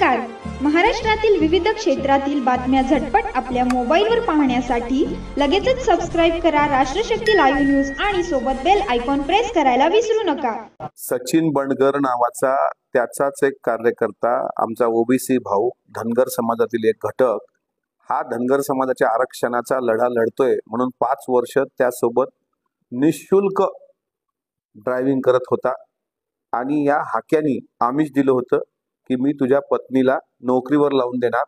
नमस्कार. महाराष्ट्रातील विविध क्षेत्रातील बातम्या झटपट आपल्या मोबाईलवर पाहण्यासाठी लगेचच सबस्क्राईब करा राष्ट्रशक्ती लाईव्ह न्यूज आणि सोबत बेल आयकॉन प्रेस करायला विसरू नका. सचिन बंडगर नावाचा त्याचाच एक कार्यकर्ता, आमचा ओबीसी भाऊ, धनगर समाजातील एक घटक, हा धनगर समाजाच्या आरक्षणाचा लढा लढतोय म्हणून 5 वर्ष त्यासोबत निशुल्क ड्रायव्हिंग करत होता. आणि या हाक्यांनी आमिष दिलं होतं की मी तुझ्या पत्नीला नोकरीवर लावून देणार.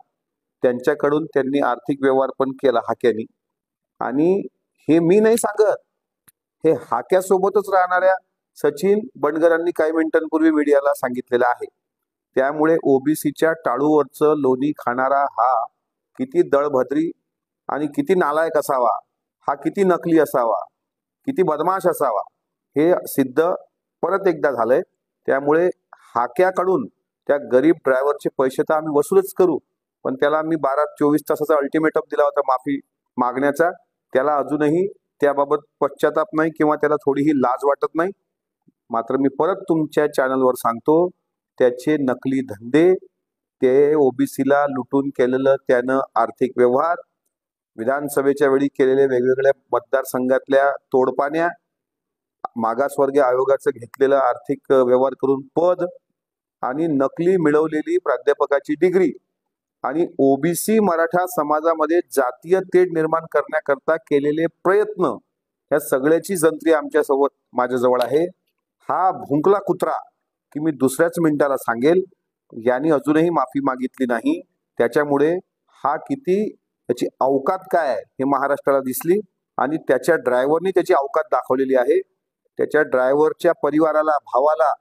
त्यांच्याकडून त्यांनी आर्थिक व्यवहार पण केला हाक्यांनी. आणि हे मी नाही सांगत, हे हाक्यासोबतच राहणाऱ्या सचिन बंडगरांनी काही मिनिटांपूर्वी मीडियाला सांगितलेलं आहे. त्यामुळे ओबीसीच्या टाळूवरचं लोणी खाणारा हा किती दळभद्री आणि किती नालायक असावा, हा किती नकली असावा, किती बदमाश असावा, हे सिद्ध परत एकदा झालंय. त्यामुळे हाक्याकडून त्या गरीब ड्रायव्हरचे पैसे तर आम्ही वसूलच करू, पण त्याला मी 12-24 तासाचा अल्टिमेटम दिला होता माफी मागण्याचा. त्याला अजूनही त्याबाबत पश्चाताप नाही किंवा त्याला थोडीही लाज वाटत नाही. मात्र मी परत तुमच्या चॅनलवर सांगतो, त्याचे नकली धंदे, ते ओबीसीला लुटून केलेलं त्यानं आर्थिक व्यवहार, विधानसभेच्या वेळी केलेले वेगवेगळ्या मतदारसंघातल्या तोडपाण्या, मागासवर्गीय आयोगाचं घेतलेलं आर्थिक व्यवहार करून पद आणि नकली मिळवलेली प्राध्यापकाची डिग्री आणि ओबीसी मराठा समाजामध्ये जातीय तेढ निर्माण करण्याकरता केलेले प्रयत्न, या सगळ्याची जंत्री आमच्यासोबत माझ्याजवळ आहे. हा भुंकला कुत्रा की मी दुसऱ्याच मिनिटाला सांगेल, यांनी अजूनही माफी मागितली नाही. त्याच्यामुळे हा किती, त्याची अवकात काय आहे हे महाराष्ट्राला दिसली आणि त्याच्या ड्रायव्हरनी त्याची अवकात दाखवलेली आहे. त्याच्या ड्रायव्हरच्या परिवाराला, भावाला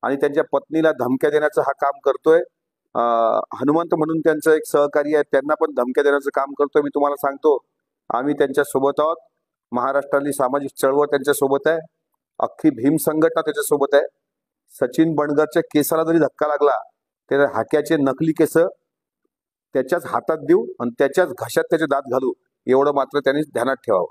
आणि त्यांच्या पत्नीला धमक्या देण्याचं हा काम करतोय. हनुमंत म्हणून त्यांचं एक सहकारी आहे, त्यांना पण धमक्या देण्याचं काम करतोय. मी तुम्हाला सांगतो, आम्ही त्यांच्या सोबत आहोत. महाराष्ट्रातली सामाजिक चळवळ त्यांच्या सोबत आहे, अख्खी भीम संघटना त्याच्या सोबत आहे. सचिन बंडगरच्या केसाला जरी धक्का लागला, त्या हाक्याचे नकली केस त्याच्याच हातात देऊ आणि त्याच्याच घशात त्याचे दात घालू, एवढं मात्र त्यांनी ध्यानात ठेवावं.